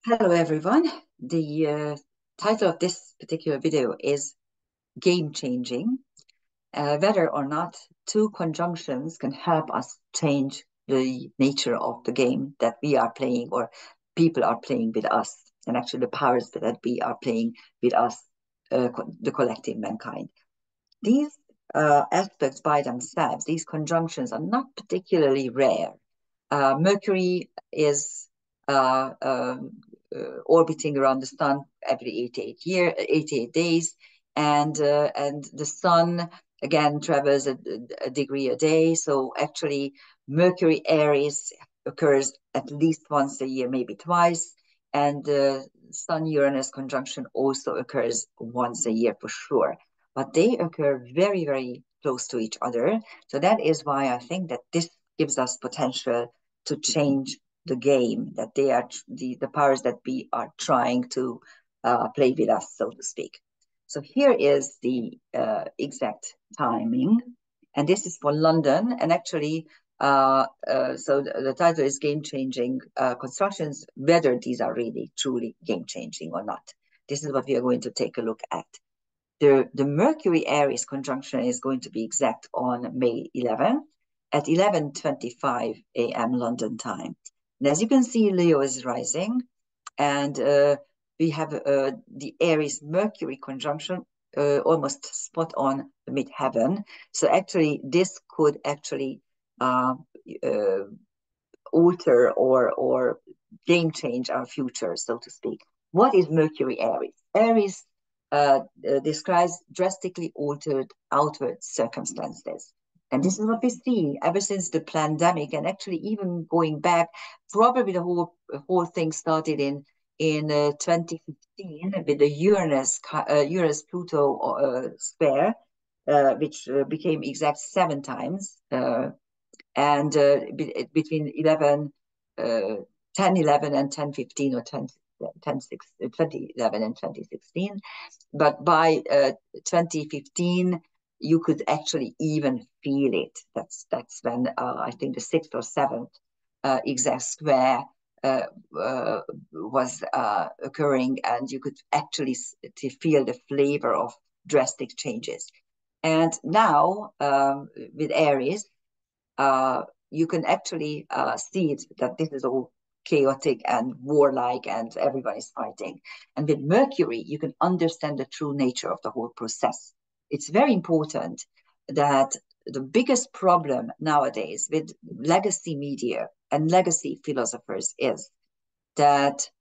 Hello, everyone. The title of this particular video is Game Changing, whether or not two conjunctions can help us change the nature of the game that we are playing or people are playing with us, and actually the powers that we are playing with us, the collective mankind. These aspects by themselves, these conjunctions, are not particularly rare. Mercury is orbiting around the sun every 88 days, and the sun again travels a degree a day. So actually, Mercury Aries occurs at least once a year, maybe twice, and the Sun Uranus conjunction also occurs once a year for sure. But they occur very, very close to each other. So that is why I think that this gives us potential to change the game that they are the powers that be are trying to play with us, so to speak. So here is the exact timing, and this is for London. And actually, so the title is Game Changing Constructions, whether these are really truly game changing or not. This is what we are going to take a look at. The Mercury Aries conjunction is going to be exact on May 11 at 11:25 a.m. London time. And as you can see, Leo is rising, and we have the Aries Mercury conjunction almost spot on the midheaven. So actually, this could actually alter or game change our future, so to speak. What is Mercury Aries? Aries describes drastically altered outward circumstances. And this is what we see ever since the pandemic, and actually even going back, probably the whole thing started in 2015 with the Uranus Pluto square, which became exact 7 times, and between 10, 11, and 10, 15, or 2011 and 2016. But by 2015, you could actually even feel it. That's when I think the 6th or 7th exact square was occurring, and you could actually feel the flavor of drastic changes. And now with Aries, you can actually see it, that this is all chaotic and warlike and everybody's fighting. And with Mercury, you can understand the true nature of the whole process. It's very important that the biggest problem nowadays with legacy media and legacy philosophers is that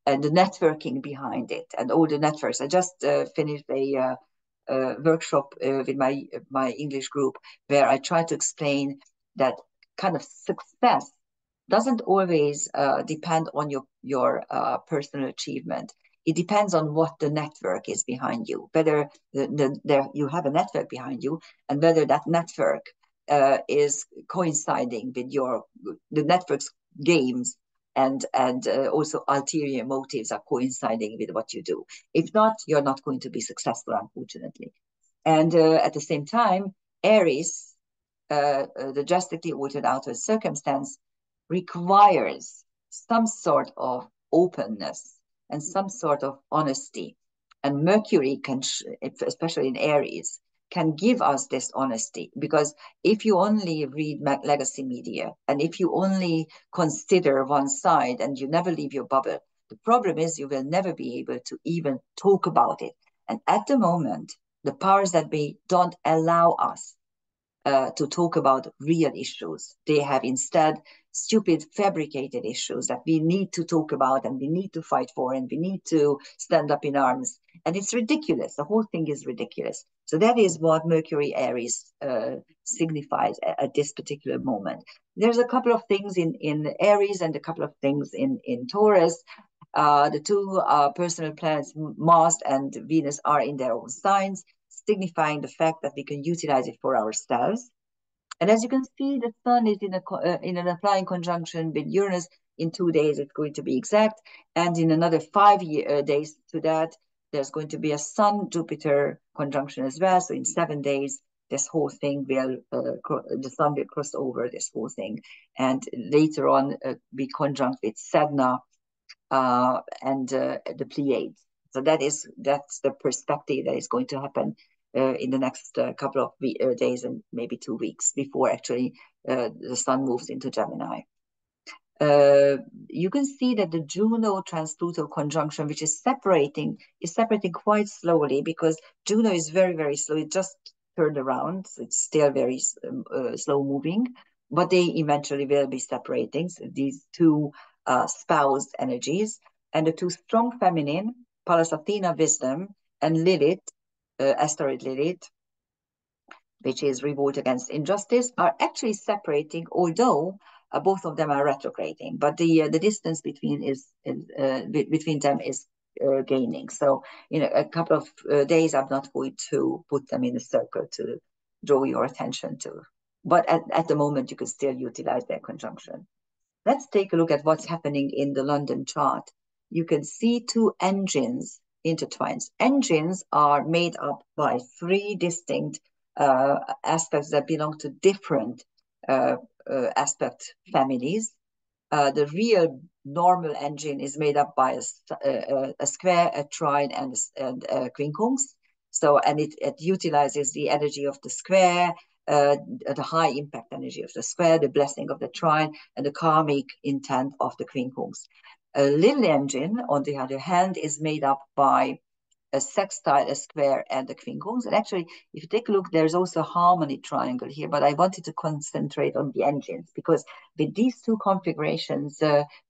the networking behind it and all the networks. I just finished a workshop with my English group where I try to explain that kind of success doesn't always depend on your personal achievement. It depends on what the network is behind you, whether you have a network behind you, and whether that network is coinciding with the network's games, and also ulterior motives are coinciding with what you do. If not, you're not going to be successful, unfortunately. And at the same time, Aries, the drastically altered outward circumstance, requires some sort of openness and some sort of honesty. And Mercury can, especially in Aries, can give us this honesty, because if you only read legacy media and if you only consider one side and you never leave your bubble, the problem is you will never be able to even talk about it. And at the moment, the powers that be don't allow us to talk about real issues. They have instead stupid fabricated issues that we need to talk about and we need to fight for and we need to stand up in arms. And it's ridiculous. The whole thing is ridiculous. So that is what Mercury Aries signifies at this particular moment. There's a couple of things in Aries and a couple of things in Taurus. The two personal planets, Mars and Venus, are in their own signs, signifying the fact that we can utilize it for ourselves. And as you can see, the sun is in an applying conjunction with Uranus. In 2 days, it's going to be exact. And in another 5 days to that, there's going to be a Sun-Jupiter conjunction as well. So in 7 days, this whole thing will, the sun will cross over this whole thing. And later on, be conjunct with Sedna and the Pleiades. So that's the perspective that is going to happen in the next couple of days and maybe 2 weeks before actually the sun moves into Gemini. You can see that the Juno trans-Pluto conjunction, which is separating quite slowly, because Juno is very, very slow. It just turned around, so it's still very slow moving, but they eventually will be separating. So these two spouse energies, and the two strong feminine, Pallas Athena, wisdom, and Lilith, asteroid Lilith, which is revolt against injustice, are actually separating, although both of them are retrograding, but the distance between between them is gaining. So in a couple of days, I'm not going to put them in a circle to draw your attention to, but at the moment, you can still utilize their conjunction. Let's take a look at what's happening in the London chart. You can see two engines intertwined. Engines are made up by three distinct aspects that belong to different aspect families. The real normal engine is made up by a square, a trine, and quincunx. So, and it utilizes the energy of the square, the high impact energy of the square, the blessing of the trine, and the karmic intent of the quincunx. A little engine, on the other hand, is made up by a sextile, a square, and a quincunx. And actually, if you take a look, there's also a harmony triangle here, but I wanted to concentrate on the engines, because with these two configurations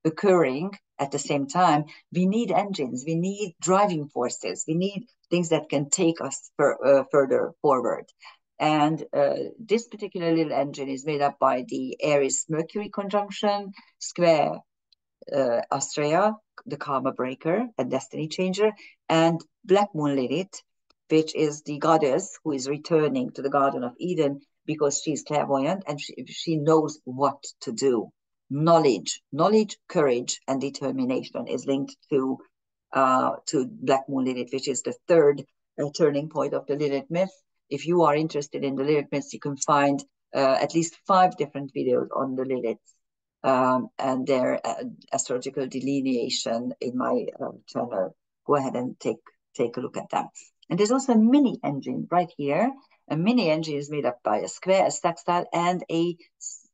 occurring at the same time, we need engines, we need driving forces, we need things that can take us further forward. And this particular little engine is made up by the Eris Mercury conjunction, square Astrea, the karma breaker and destiny changer, and Black Moon Lilith, which is the goddess who is returning to the Garden of Eden because she's clairvoyant and she knows what to do. Knowledge, courage, and determination is linked to Black Moon Lilith, which is the third turning point of the Lilith myth. If you are interested in the Lilith myths, you can find at least 5 different videos on the Liliths and their astrological delineation in my channel. Go ahead and take a look at them. And there's also a mini engine right here. A mini engine is made up by a square, a sextile, and a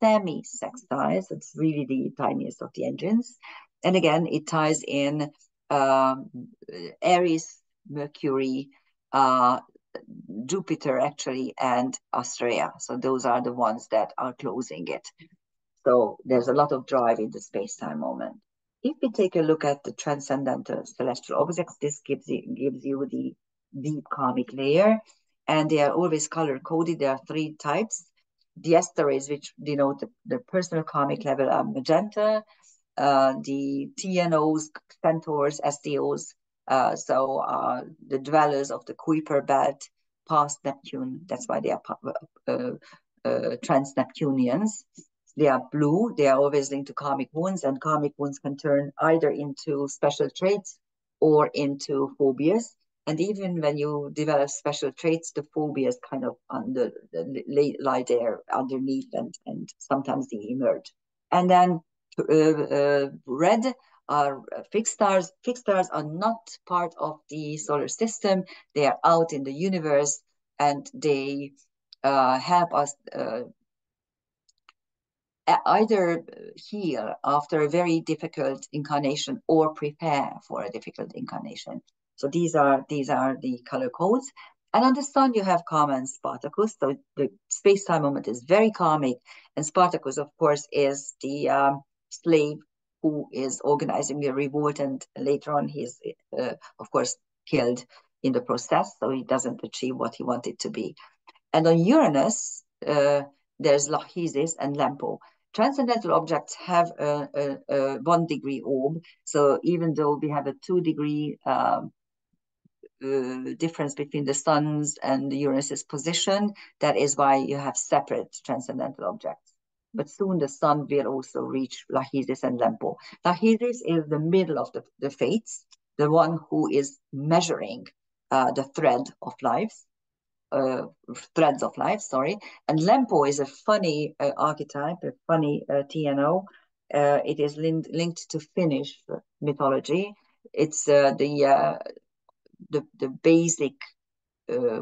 semi-sextile. So it's really the tiniest of the engines. And again, it ties in Eris, Mercury, Jupiter actually, and Astrea. So those are the ones that are closing it. So there's a lot of drive in the space-time moment. If we take a look at the transcendental celestial objects, this gives you the deep karmic layer, and they are always color-coded. There are 3 types. The asteroids, which denote the personal karmic level, are magenta. The TNOs, centaurs, STOs, the dwellers of the Kuiper belt, past Neptune, that's why they are trans-Neptunians. They are blue, they are always linked to karmic wounds, and karmic wounds can turn either into special traits or into phobias. And even when you develop special traits, the phobias kind of lie there underneath, and sometimes they emerge. And then red are fixed stars. Fixed stars are not part of the solar system. They are out in the universe, and they help us either heal after a very difficult incarnation or prepare for a difficult incarnation. So these are the color codes. And on the sun, you have Karma and Spartacus. So the space-time moment is very karmic. And Spartacus, of course, is the slave who is organizing the revolt. And later on, he's, of course, killed in the process. So he doesn't achieve what he wanted to be. And on Uranus, there's Lachesis and Lempo. Transcendental objects have a 1-degree orb. So even though we have a 2-degree difference between the sun's and the Uranus's position, that is why you have separate transcendental objects. But soon the sun will also reach Lachesis and Lempo. Lachesis is the middle of the fates, the one who is measuring the thread of lives. Threads of life, sorry. And Lempo is a funny archetype, a funny TNO. It is linked to Finnish mythology. It's the basic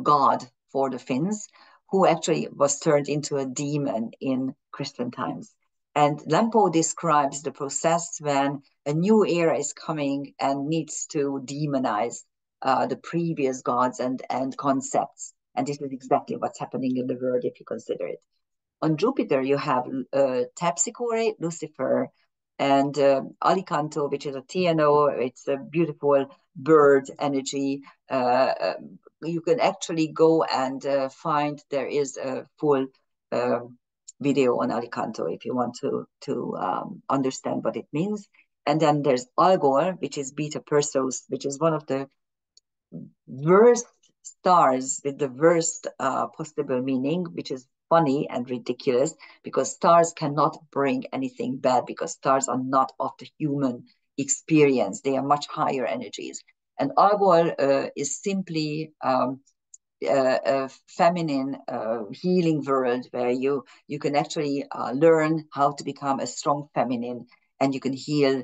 god for the Finns, who actually was turned into a demon in Christian times. And Lempo describes the process when a new era is coming and needs to demonize the previous gods and concepts. And this is exactly what's happening in the world if you consider it. On Jupiter, you have Terpsichore, Lucifer, and Alicanto, which is a TNO. It's a beautiful bird energy. You can actually go and find there is a full video on Alicanto if you want to understand what it means. And then there's Algol, which is Beta Perseus, which is one of the worst stars with the worst possible meaning, which is funny and ridiculous, because stars cannot bring anything bad, because stars are not of the human experience. They are much higher energies. And Algol is simply a feminine healing world where you can actually learn how to become a strong feminine, and you can heal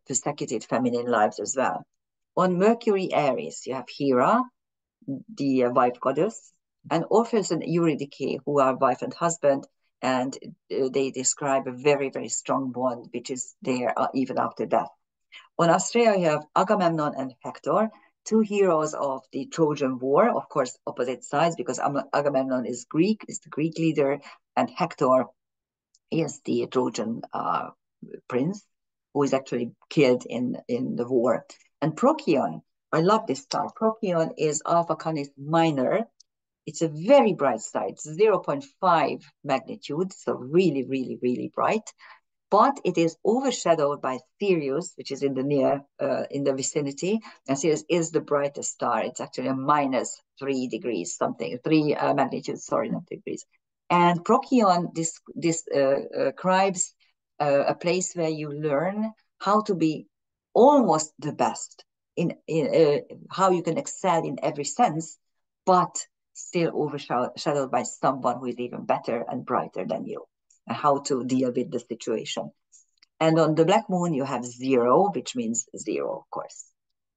persecuted feminine lives as well. On Mercury Aries, you have Hera, the wife goddess, and Orpheus and Eurydice, who are wife and husband, and they describe a very, very strong bond, which is there even after death. On Astrea, you have Agamemnon and Hector, two heroes of the Trojan War, of course, opposite sides, because Agamemnon is Greek, is the Greek leader, and Hector is the Trojan prince, who is actually killed in the war. And Procyon, I love this star. Procyon is Alpha Canis Minor. It's a very bright star. It's 0.5 magnitude, so really, really, really bright. But it is overshadowed by Sirius, which is in the vicinity. And Sirius is the brightest star. It's actually a -3 degrees something, 3 magnitudes, sorry, not degrees. And Procyon describes a place where you learn how to be almost the best in how you can excel in every sense, but still overshadowed by someone who is even better and brighter than you, and how to deal with the situation. And on the black moon, you have 0, which means zero, of course,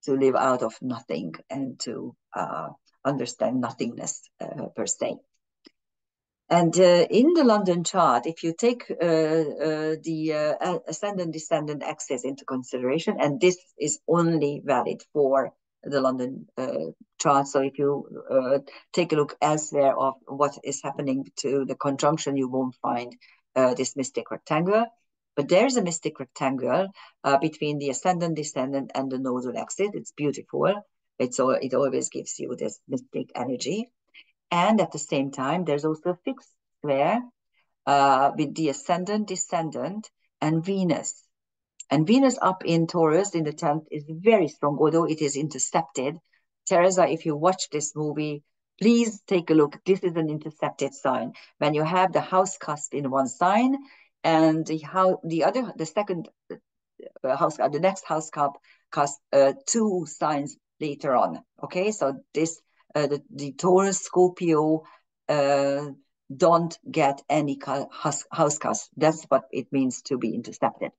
to live out of nothing and to understand nothingness per se. And in the London chart, if you take the ascendant-descendant axis into consideration, and this is only valid for the London chart, so if you take a look elsewhere of what is happening to the conjunction, you won't find this mystic rectangle. But there's a mystic rectangle between the ascendant-descendant and the nodal axis. It's beautiful. It always gives you this mystic energy. And at the same time, there's also a fixed square with the ascendant, descendant, and Venus. And Venus up in Taurus in the 10th is very strong, although it is intercepted. Teresa, if you watch this movie, please take a look. This is an intercepted sign. When you have the house cusp in one sign, and the second house, the next house cusp, 2 signs later on. Okay, so this the Taurus Scorpio don't get any house cusp. That's what it means to be intercepted.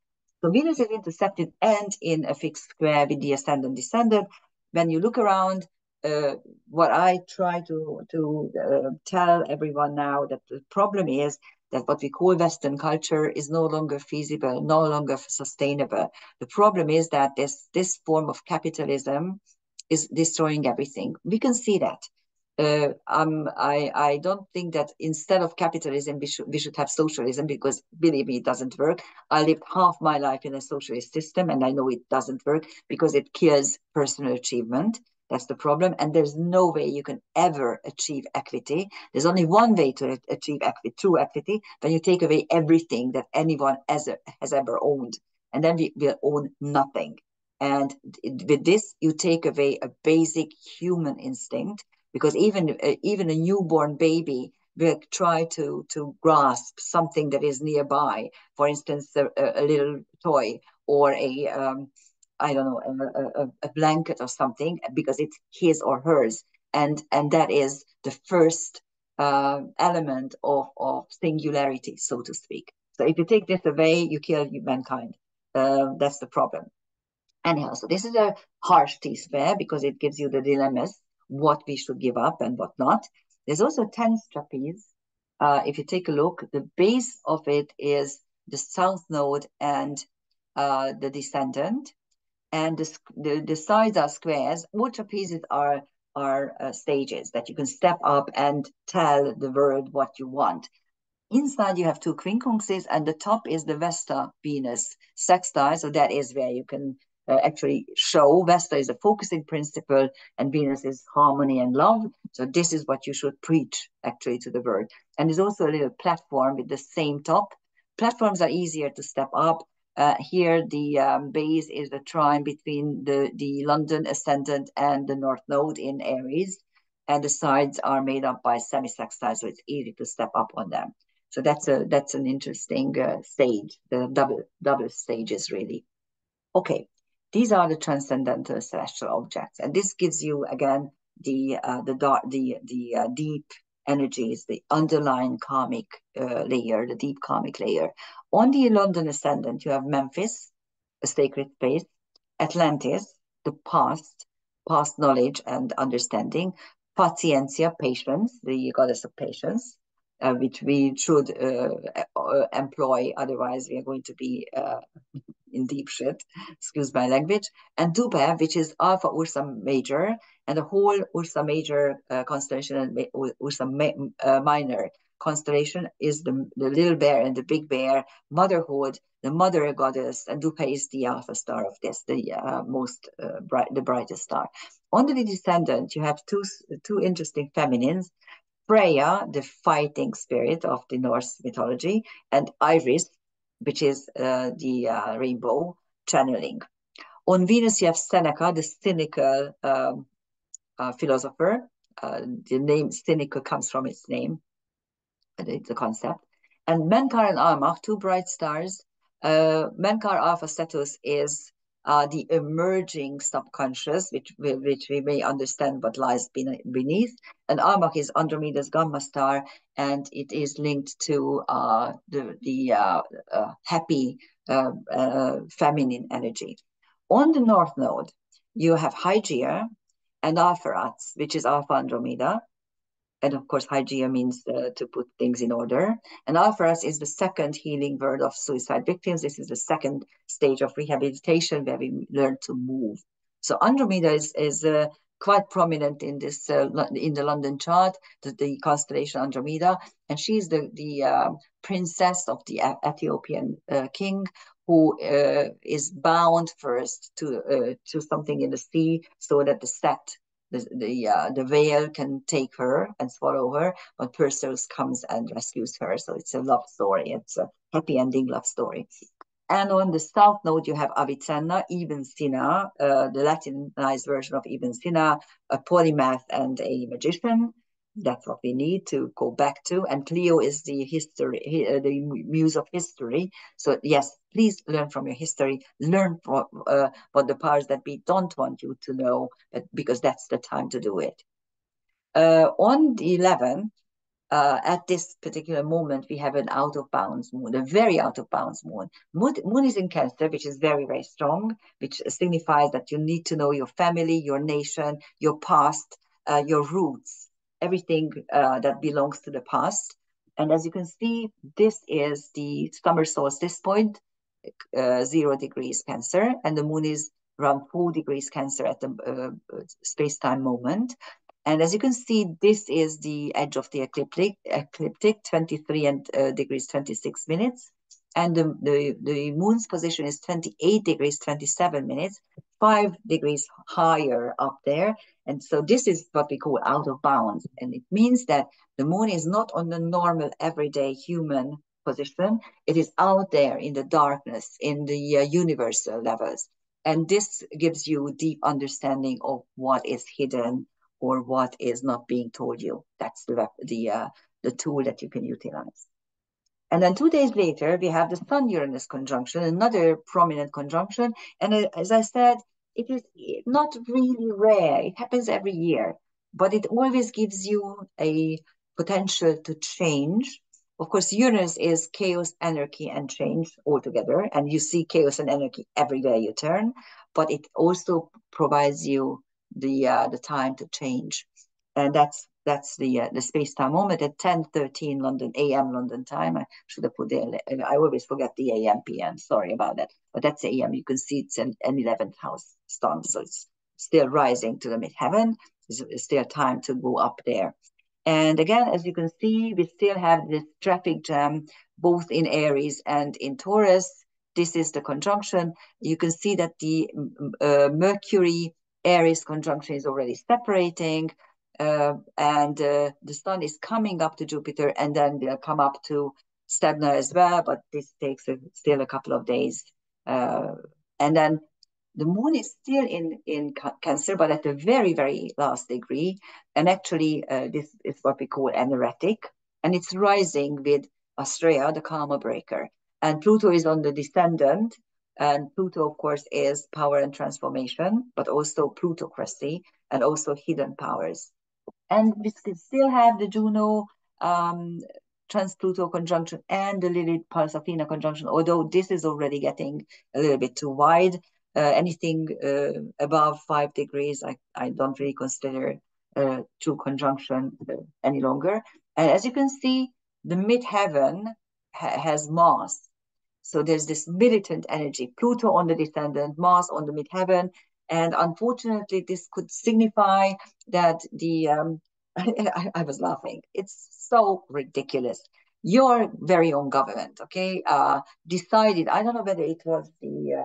So Venus is intercepted and in a fixed square with the ascendant descendant. When you look around, what I try to tell everyone now, that the problem is that what we call Western culture is no longer feasible, no longer sustainable. The problem is that this form of capitalism is destroying everything. We can see that. I don't think that instead of capitalism, we should have socialism, because believe me, it doesn't work. I lived half my life in a socialist system, and I know it doesn't work because it kills personal achievement. That's the problem. And there's no way you can ever achieve equity. There's only one way to achieve true equity, when you take away everything that anyone has ever owned. And then we will own nothing. And with this, you take away a basic human instinct, because even a newborn baby will try to grasp something that is nearby. For instance, a little toy, or I don't know, a blanket or something, because it's his or hers, and that is the first element of singularity, so to speak. So if you take this away, you kill mankind. That's the problem. Anyhow, so this is a harsh T-sphere because it gives you the dilemmas, what we should give up and what not. There's also a tense trapeze. If you take a look, the base of it is the south node and the descendant, and the sides are squares. All trapezes are stages that you can step up and tell the world what you want. Inside you have two quincunxes, and the top is the Vesta Venus sextile. So that is where you can actually show. Vesta is a focusing principle, and Venus is harmony and love. So this is what you should preach actually to the world. And there's also a little platform with the same top. Platforms are easier to step up. Here, the base is the trine between the London ascendant and the North Node in Aries, and the sides are made up by semi-sextile, so it's easy to step up on them. So that's an interesting stage, the double stages really. Okay, these are the transcendental celestial objects, and this gives you again the deep energies, the underlying karmic layer, the deep karmic layer. On the London ascendant, you have Memphis, a sacred space, Atlantis, the past knowledge and understanding, Paciencia, patience, the goddess of patience, which we should employ, otherwise we are going to be in deep shit, excuse my language, and Dubhe, which is Alpha Ursa Major, and the whole Ursa Major constellation and Ursa Minor constellation is the little bear and the big bear, motherhood, the mother goddess, and Dubhe is the alpha star of this, the the brightest star. Under the descendant, you have two interesting feminines, Freya, the fighting spirit of the Norse mythology, and Iris, which is the rainbow channeling. On Venus, you have Seneca, the cynical philosopher. The name cynical comes from its name, the concept. And Menkar and Almach, two bright stars. Menkar Alpha Cetus is the emerging subconscious, which we may understand what lies beneath. And Almach is Andromeda's gamma star, and it is linked to the happy feminine energy. On the North Node, you have Hygeia and Alpheratz, which is Alpha Andromeda. And of course, Hygeia means to put things in order. And Alpheratz is the second healing word of suicide victims. This is the second stage of rehabilitation where we learn to move. So Andromeda is quite prominent in this in the London chart, the constellation Andromeda, and she's the princess of the Ethiopian king, who is bound first to something in the sea, so that the set, the whale can take her and swallow her, but Perseus comes and rescues her. So it's a love story. It's a happy ending love story. And on the south node, you have Avicenna, Ibn Sina, the Latinized version of Ibn Sina, a polymath and a magician. That's what we need to go back to. And Cleo is the the muse of history. So yes, please learn from your history. Learn from what the powers that be don't want you to know, because that's the time to do it. On the 11th, at this particular moment, we have an out of bounds moon, a very out of bounds moon. Moon is in Cancer, which is very, very strong, which signifies that you need to know your family, your nation, your past, your roots, everything that belongs to the past. And as you can see, this is the summer solstice point, 0 degrees Cancer, and the moon is around 4 degrees Cancer at the space-time moment. And as you can see, this is the edge of the ecliptic 23 degrees 26 minutes. And the moon's position is 28 degrees 27 minutes, 5 degrees higher up there. And so this is what we call out of bounds. And it means that the moon is not on the normal everyday human position. It is out there in the darkness, in the universal levels. And this gives you deep understanding of what is hidden or what is not being told you. That's the tool that you can utilize. And then 2 days later, we have the Sun-Uranus conjunction, another prominent conjunction. And as I said, it is not really rare. It happens every year, but it always gives you a potential to change Of course, Uranus is chaos, anarchy, and change altogether. And you see chaos and anarchy everywhere you turn, but it also provides you the time to change. And that's the space-time moment at 10:13 London AM London time. I should have put the, I always forget the AM PM. Sorry about that. But that's AM. You can see it's an 11th house sun. So it's still rising to the midheaven. It's still time to go up there. And again, as you can see, we still have this traffic jam both in Aries and in Taurus. This is the conjunction. You can see that the Mercury Aries conjunction is already separating, and the sun is coming up to Jupiter, and then they'll come up to Sedna as well, but this takes still a couple of days. And then the moon is still in Cancer, but at the very, very last degree. And actually, this is what we call anaretic. And it's rising with Astrea, the karma breaker. And Pluto is on the descendant. And Pluto, of course, is power and transformation, but also plutocracy and also hidden powers. And we still have the Juno trans-Pluto conjunction and the Lilith-Pulse-Athena conjunction, although this is already getting a little bit too wide. Anything above 5 degrees, I don't really consider true conjunction any longer. And as you can see, the midheaven has Mars. So there's this militant energy, Pluto on the descendant, Mars on the midheaven. And unfortunately, this could signify that I was laughing. It's so ridiculous. Your very own government, okay, decided, I don't know whether it was the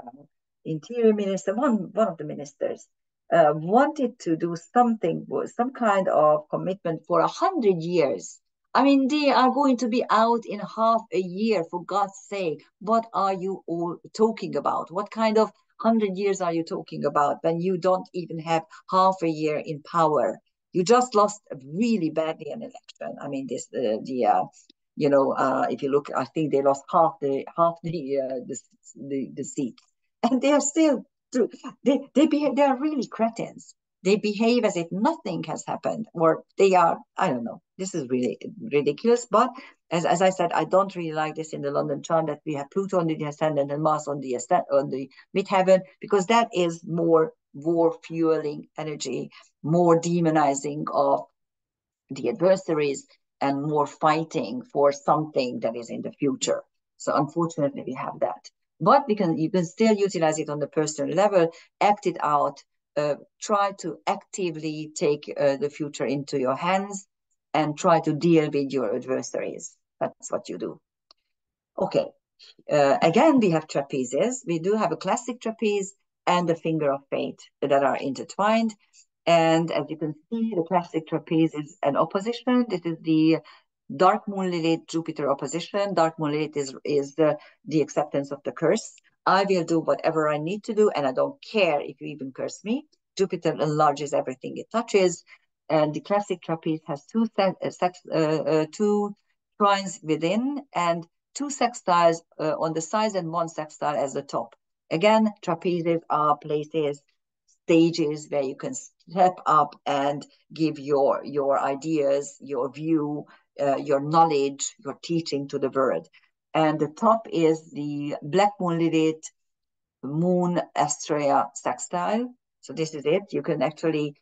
interior minister, one of the ministers, wanted to do something, some kind of commitment for 100 years. I mean, they are going to be out in half a year, for God's sake. What are you all talking about? What kind of 100 years are you talking about when you don't even have half a year in power? You just lost really badly an election. I mean, this if you look, I think they lost half the seats, and they are still they are really cretins. They behave as if nothing has happened, or they are, I don't know. This is really ridiculous. But as I said, I don't really like this in the London chart that we have Pluto on the ascendant and Mars on the midheaven, because that is more war fueling energy, more demonizing of the adversaries, and more fighting for something that is in the future. So unfortunately, we have that. But you can still utilize it on the personal level, act it out, try to actively take the future into your hands, and try to deal with your adversaries. That's what you do. Okay. Again, we have trapezes. We do have a classic trapeze and the finger of fate that are intertwined. And as you can see, the classic trapeze is an opposition. This is the dark moon Lilith Jupiter opposition. Dark moon Lilith is the acceptance of the curse. I will do whatever I need to do, and I don't care if you even curse me. Jupiter enlarges everything it touches. And the classic trapeze has two trines within and two sextiles on the sides and one sextile as the top. Again, trapezes are places, stages where you can step up and give your ideas, your view, your knowledge, your teaching to the world. And the top is the Black Moon Lilith Moon Astrea sextile. So this is it. You can actually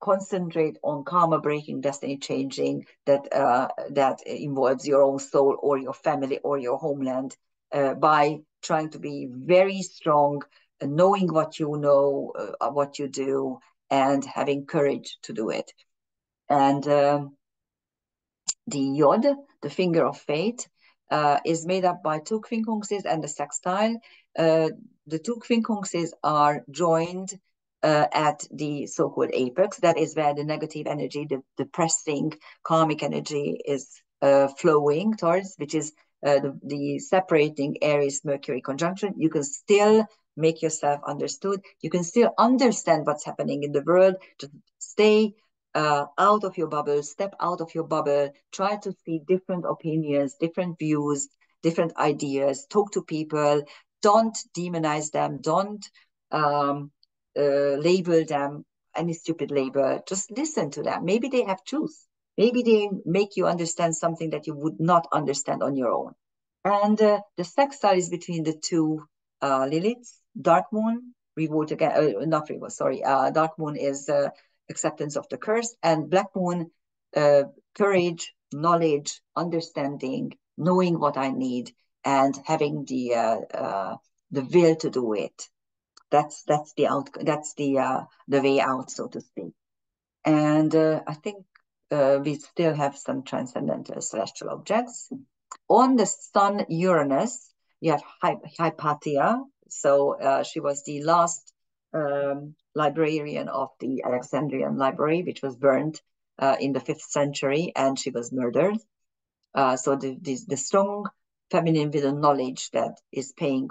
concentrate on karma breaking, destiny changing, that involves your own soul or your family or your homeland, by trying to be very strong, knowing what you know, what you do, and having courage to do it. And the Yod, the finger of fate, is made up by two quincunxes and a sextile. The two quincunxes are joined at the so-called apex. That is where the negative energy, the depressing karmic energy is flowing towards, which is the separating Aries Mercury conjunction. You can still make yourself understood. You can still understand what's happening in the world. Just stay out of your bubble, step out of your bubble, try to see different opinions, different views, different ideas, talk to people, don't demonize them, don't label them any stupid label, just listen to them. Maybe they have truth. Maybe they make you understand something that you would not understand on your own. And the sextile is between the two Liliths. Dark moon, revolt again, not revolt, sorry. Dark moon is acceptance of the curse, and black moon, courage, knowledge, understanding, knowing what I need, and having the will to do it. That's the out. That's the way out, so to speak. And I think we still have some transcendental celestial objects. On the sun Uranus, you have Hypatia. So she was the last librarian of the Alexandrian library, which was burned in the 5th century, and she was murdered. So the strong feminine with a knowledge that is paying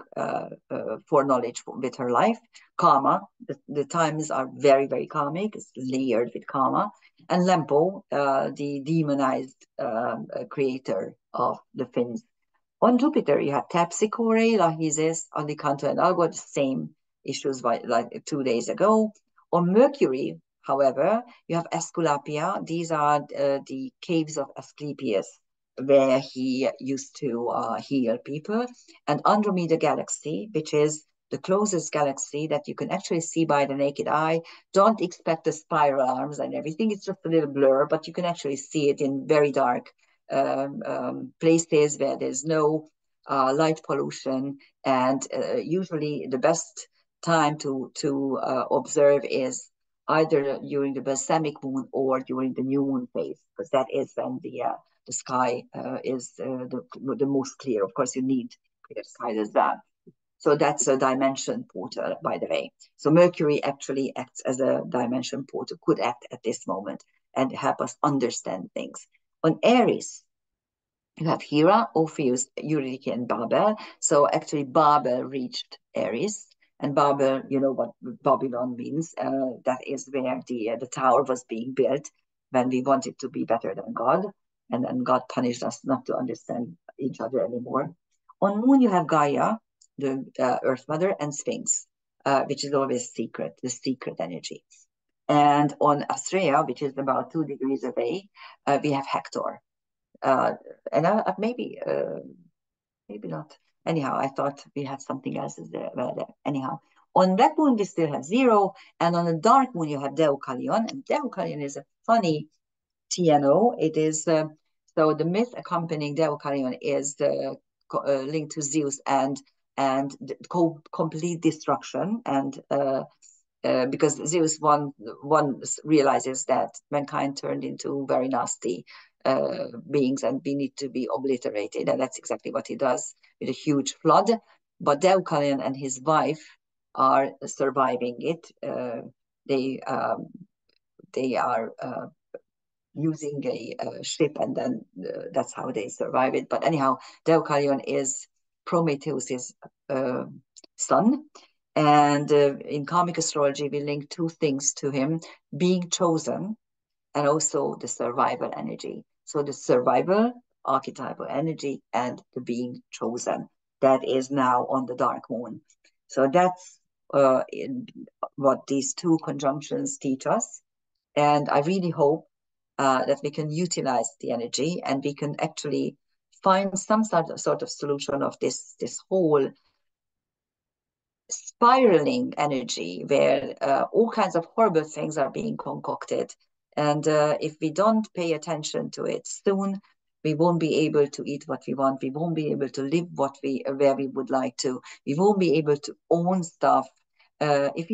for knowledge with her life. Karma, the times are very, very karmic. It's layered with karma. And Lempo, the demonized creator of the Finns. On Jupiter, you have Terpsichore, Lachesis, Alicanto, and Argo, the same issues like 2 days ago. On Mercury, however, you have Aesculapia. These are the caves of Asclepius, where he used to heal people. And Andromeda Galaxy, which is the closest galaxy that you can actually see by the naked eye. Don't expect the spiral arms and everything. It's just a little blur, but you can actually see it in very dark places where there's no light pollution. And usually the best time to observe is either during the balsamic moon or during the new moon phase, because that is when the sky is the most clear. Of course, you need clear skies as that. So that's a dimension portal, by the way. So Mercury actually acts as a dimension portal, could act at this moment and help us understand things. On Eris, you have Hera, Orpheus, Eurydice, and Babel. So actually Babel reached Eris. And Babel, you know what Babylon means. That is where the tower was being built when we wanted to be better than God. And then God punished us not to understand each other anymore. On Moon, you have Gaia, the Earth Mother, and Sphinx, which is always secret, the secret energy. And on Astrea, which is about 2 degrees away, we have Hector. And maybe not. Anyhow, I thought we had something else there. Anyhow, on black moon we still have 0, and on the dark moon you have Deucalion, and Deucalion is a funny TNO. It is so the myth accompanying Deucalion is linked to Zeus and complete destruction, and because Zeus one realizes that mankind turned into very nasty beings and we need to be obliterated, and that's exactly what he does with a huge flood. But Deucalion and his wife are surviving it. They are using a ship, and then that's how they survive it. But anyhow, Deucalion is Prometheus's son. And in karmic astrology, we link 2 things to him: being chosen and also the survival energy. So the survival archetypal energy and the being chosen, that is now on the dark moon. So that's what these 2 conjunctions teach us. And I really hope that we can utilize the energy and we can actually find some sort of solution of this whole spiraling energy where all kinds of horrible things are being concocted. And if we don't pay attention to it soon, we won't be able to eat what we want. We won't be able to live where we would like to. We won't be able to own stuff. If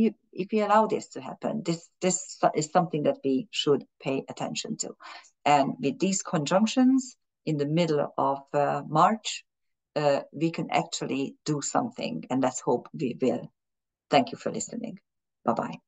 we allow this to happen, this is something that we should pay attention to. And with these conjunctions in the middle of March, we can actually do something, and let's hope we will. Thank you for listening. Bye-bye.